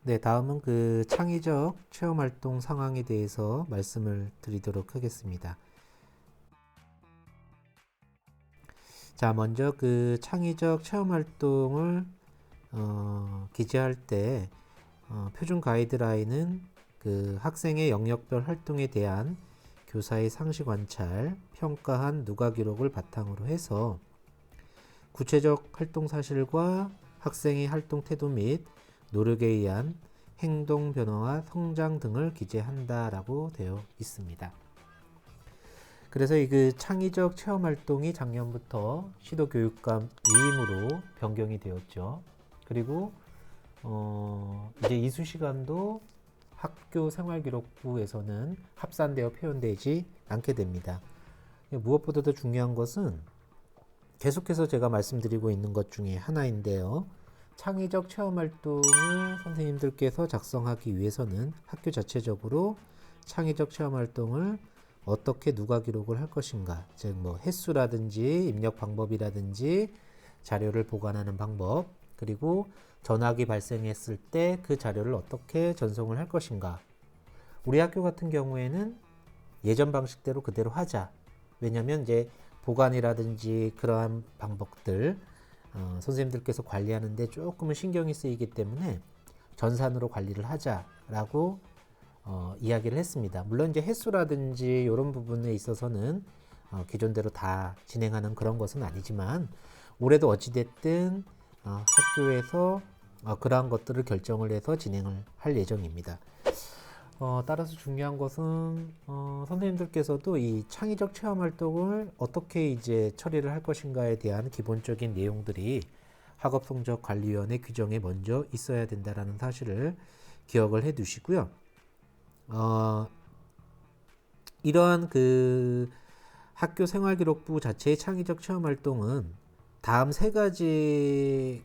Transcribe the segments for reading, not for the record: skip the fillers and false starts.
네, 다음은 그 창의적 체험 활동 상황에 대해서 말씀을 드리도록 하겠습니다. 자, 먼저 그 창의적 체험 활동을 기재할 때 표준 가이드라인은 그 학생의 영역별 활동에 대한 교사의 상시 관찰, 평가한 누가 기록을 바탕으로 해서 구체적 활동 사실과 학생의 활동 태도 및 노력에 의한 행동 변화와 성장 등을 기재한다라고 되어 있습니다. 그래서 이 그 창의적 체험 활동이 작년부터 시도교육감 위임으로 변경이 되었죠. 그리고 이제 이수 시간도 학교 생활기록부에서는 합산되어 표현되지 않게 됩니다. 무엇보다도 중요한 것은 계속해서 제가 말씀드리고 있는 것 중에 하나인데요. 창의적 체험 활동을 선생님들께서 작성하기 위해서는 학교 자체적으로 창의적 체험 활동을 어떻게 누가 기록을 할 것인가, 즉 뭐 횟수라든지 입력 방법이라든지 자료를 보관하는 방법, 그리고 전학이 발생했을 때 그 자료를 어떻게 전송을 할 것인가. 우리 학교 같은 경우에는 예전 방식대로 그대로 하자. 왜냐면 이제 보관이라든지 그러한 방법들 선생님들께서 관리하는데 조금은 신경이 쓰이기 때문에 전산으로 관리를 하자라고 이야기를 했습니다. 물론 이제 횟수라든지 이런 부분에 있어서는 기존대로 다 진행하는 그런 것은 아니지만 올해도 어찌됐든 학교에서 그러한 것들을 결정을 해서 진행을 할 예정입니다. 따라서 중요한 것은 선생님들께서도 이 창의적 체험 활동을 어떻게 이제 처리를 할 것인가에 대한 기본적인 내용들이 학업성적관리위원회 규정에 먼저 있어야 된다라는 사실을 기억을 해 두시고요. 이러한 그 학교 생활기록부 자체의 창의적 체험 활동은 다음 세 가지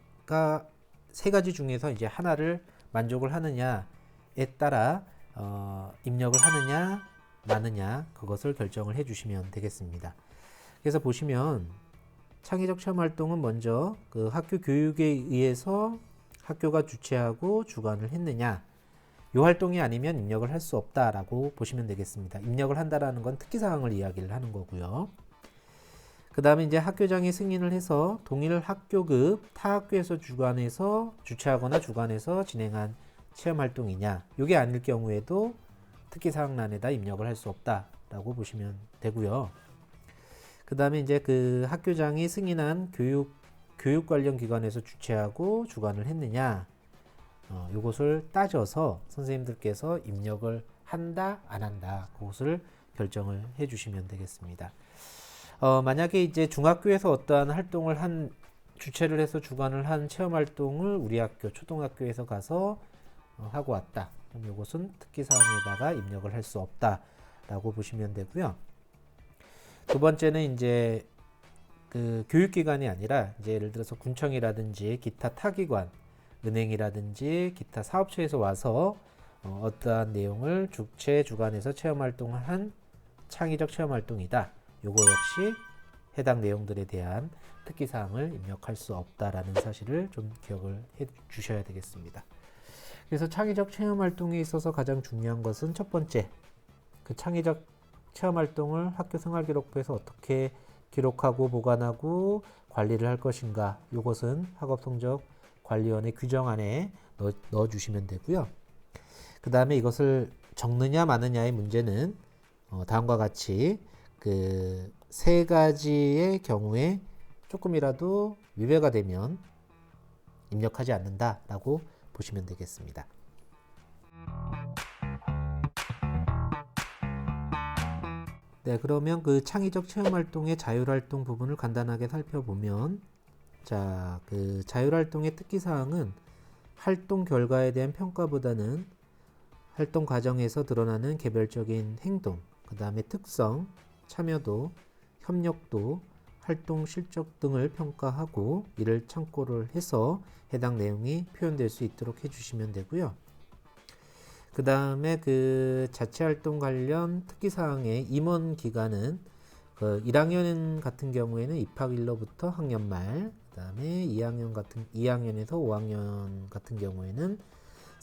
중에서 이제 하나를 만족을 하느냐에 따라 입력을 하느냐 마느냐 그것을 결정을 해 주시면 되겠습니다. 그래서 보시면 창의적 체험 활동은 먼저 그 학교 교육에 의해서 학교가 주최하고 주관을 했느냐, 이 활동이 아니면 입력을 할 수 없다라고 보시면 되겠습니다. 입력을 한다라는 건 특기사항을 이야기를 하는 거고요. 그 다음에 이제 학교장이 승인을 해서 동일 학교급 타 학교에서 주관해서 주최하거나 주관해서 진행한 체험 활동이냐, 이게 아닐 경우에도 특기사항란에다 입력을 할 수 없다라고 보시면 되고요. 그 다음에 이제 그 학교장이 승인한 교육 관련 기관에서 주최하고 주관을 했느냐, 이것을 따져서 선생님들께서 입력을 한다 안 한다 그것을 결정을 해 주시면 되겠습니다. 만약에 이제 중학교에서 어떠한 활동을 주최를 해서 주관을 한 체험 활동을 우리 학교 초등학교에서 가서 하고 왔다. 그럼 이것은 특기사항에다가 입력을 할 수 없다라고 보시면 되고요. 두 번째는 이제 그 교육기관이 아니라 이제 예를 들어서 군청이라든지 기타 타기관, 은행이라든지 기타 사업처에서 와서 어떠한 내용을 주최 주관해서 체험 활동을 한 창의적 체험 활동이다. 요거 역시 해당 내용들에 대한 특기사항을 입력할 수 없다라는 사실을 좀 기억을 해 주셔야 되겠습니다. 그래서 창의적 체험 활동에 있어서 가장 중요한 것은 첫 번째, 그 창의적 체험 활동을 학교 생활기록부에서 어떻게 기록하고 보관하고 관리를 할 것인가, 이것은 학업성적관리원회 규정 안에 넣어 주시면 되고요. 그 다음에 이것을 적느냐 마느냐의 문제는 다음과 같이 그 세 가지의 경우에 조금이라도 위배가 되면 입력하지 않는다라고 보시면 되겠습니다. 네, 그러면 그 창의적 체험 활동의 자율 활동 부분을 간단하게 살펴보면, 자, 그 자율 활동의 특기 사항은 활동 결과에 대한 평가보다는 활동 과정에서 드러나는 개별적인 행동, 그 다음에 특성, 참여도, 협력도, 활동 실적 등을 평가하고 이를 참고를 해서 해당 내용이 표현될 수 있도록 해주시면 되고요. 그 다음에 그 자체 활동 관련 특기사항의 임원 기간은 그 1학년 같은 경우에는 입학일로부터 학년 말, 그 다음에 2학년에서 5학년 같은 경우에는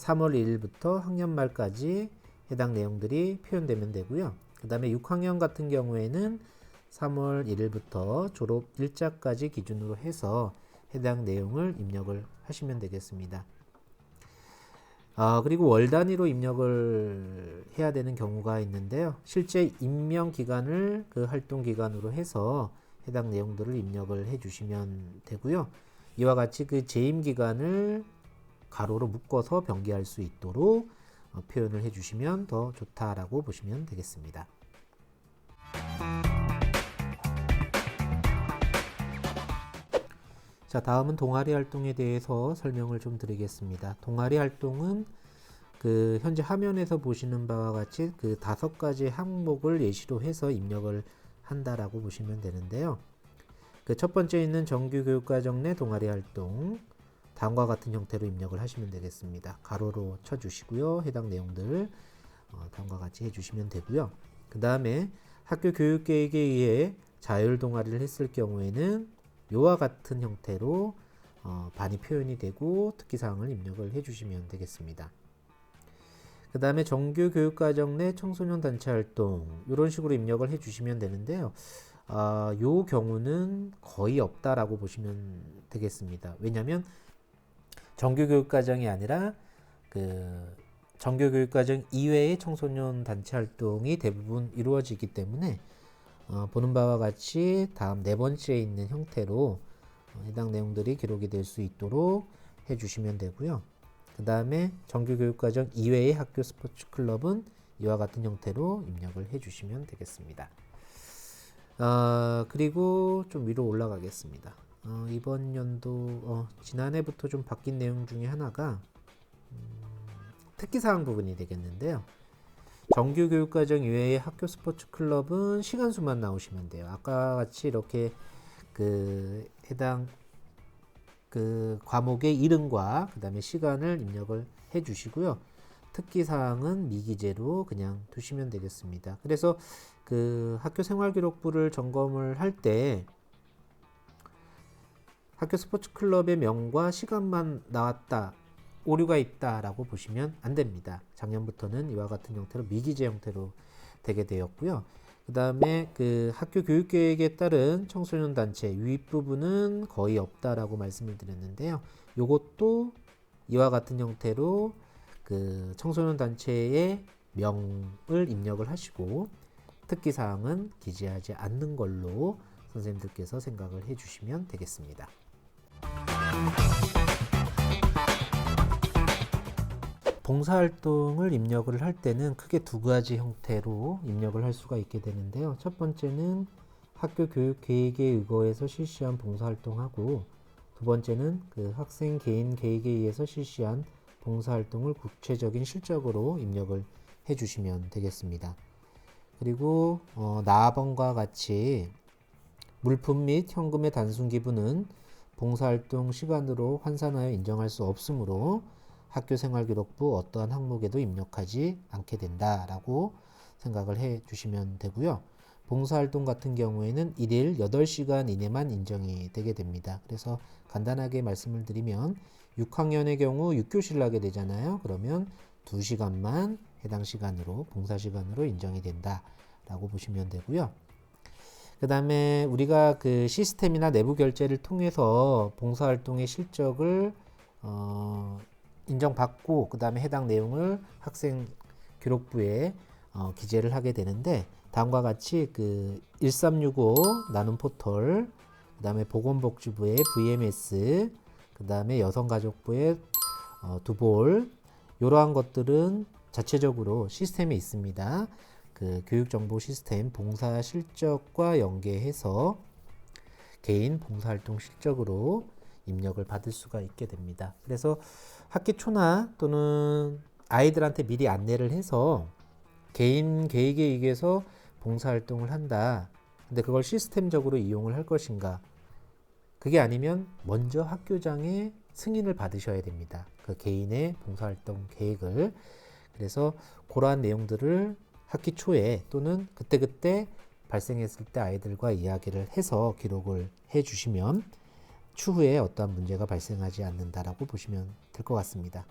3월 1일부터 학년 말까지 해당 내용들이 표현되면 되고요. 그 다음에 6학년 같은 경우에는 3월 1일부터 졸업 일자까지 기준으로 해서 해당 내용을 입력을 하시면 되겠습니다. 그리고 월 단위로 입력을 해야 되는 경우가 있는데요. 실제 임명 기간을 그 활동 기간으로 해서 해당 내용들을 입력을 해 주시면 되고요. 이와 같이 그 재임 기간을 가로로 묶어서 변기할 수 있도록 표현을 해 주시면 더 좋다라고 보시면 되겠습니다. 자, 다음은 동아리 활동에 대해서 설명을 좀 드리겠습니다. 동아리 활동은 그 현재 화면에서 보시는 바와 같이 그 5가지 항목을 예시로 해서 입력을 한다라고 보시면 되는데요. 그 첫 번째 있는 정규 교육과정 내 동아리 활동, 다음과 같은 형태로 입력을 하시면 되겠습니다. 가로로 쳐주시고요. 해당 내용들 다음과 같이 해주시면 되고요. 그 다음에 학교 교육계획에 의해 자율 동아리를 했을 경우에는 이와 같은 형태로 반이 표현이 되고 특기사항을 입력을 해주시면 되겠습니다. 그 다음에 정규 교육과정 내 청소년 단체 활동 이런 식으로 입력을 해주시면 되는데요. 요 경우는 거의 없다라고 보시면 되겠습니다. 왜냐하면 정규 교육과정이 아니라 그 정규 교육과정 이외의 청소년 단체 활동이 대부분 이루어지기 때문에 보는 바와 같이 다음 네 번째에 있는 형태로 해당 내용들이 기록이 될 수 있도록 해주시면 되고요. 그 다음에 정규교육과정 이외의 학교 스포츠 클럽은 이와 같은 형태로 입력을 해주시면 되겠습니다. 그리고 좀 위로 올라가겠습니다. 이번 연도 지난해부터 좀 바뀐 내용 중에 하나가 특기사항 부분이 되겠는데요. 정규교육과정 이외의 학교 스포츠 클럽은 시간수만 나오시면 돼요. 아까 같이 이렇게 그 해당 그 과목의 이름과 그 다음에 시간을 입력을 해 주시고요. 특기사항은 미기재로 그냥 두시면 되겠습니다. 그래서 그 학교 생활기록부를 점검을 할 때 학교 스포츠 클럽의 명과 시간만 나왔다, 오류가 있다라고 보시면 안 됩니다. 작년부터는 이와 같은 형태로 미기재 형태로 되게 되었고요. 그 다음에 그 학교 교육계획에 따른 청소년 단체 유입 부분은 거의 없다라고 말씀을 드렸는데요. 요것도 이와 같은 형태로 그 청소년 단체의 명을 입력을 하시고 특기사항은 기재하지 않는 걸로 선생님들께서 생각을 해주시면 되겠습니다. 봉사활동을 입력을 할 때는 크게 두 가지 형태로 입력을 할 수가 있게 되는데요. 첫 번째는 학교 교육 계획에 의거해서 실시한 봉사활동하고 두 번째는 그 학생 개인 계획에 의해서 실시한 봉사활동을 구체적인 실적으로 입력을 해주시면 되겠습니다. 그리고 나번과 같이 물품 및 현금의 단순 기부는 봉사활동 시간으로 환산하여 인정할 수 없으므로 학교생활기록부 어떠한 항목에도 입력하지 않게 된다라고 생각을 해 주시면 되고요. 봉사활동 같은 경우에는 1일 8시간 이내만 인정이 되게 됩니다. 그래서 간단하게 말씀을 드리면 6학년의 경우 6교시를 하게 되잖아요. 그러면 2시간만 해당 시간으로 봉사시간으로 인정이 된다라고 보시면 되고요. 그 다음에 우리가 그 시스템이나 내부 결제를 통해서 봉사활동의 실적을 인정받고 그 다음에 해당 내용을 학생 기록부에 기재를 하게 되는데 다음과 같이 그 1365 나눔 포털, 그 다음에 보건복지부의 VMS, 그 다음에 여성가족부의 두볼 이러한 것들은 자체적으로 시스템에 있습니다. 그 교육정보 시스템 봉사 실적과 연계해서 개인 봉사활동 실적으로 입력을 받을 수가 있게 됩니다. 그래서 학기 초나 또는 아이들한테 미리 안내를 해서 개인 계획에 의해서 봉사활동을 한다. 근데 그걸 시스템적으로 이용을 할 것인가? 그게 아니면 먼저 학교장의 승인을 받으셔야 됩니다. 그 개인의 봉사활동 계획을. 그래서 그러한 내용들을 학기 초에 또는 그때그때 발생했을 때 아이들과 이야기를 해서 기록을 해 주시면 추후에 어떠한 문제가 발생하지 않는다라고 보시면 될 것 같습니다.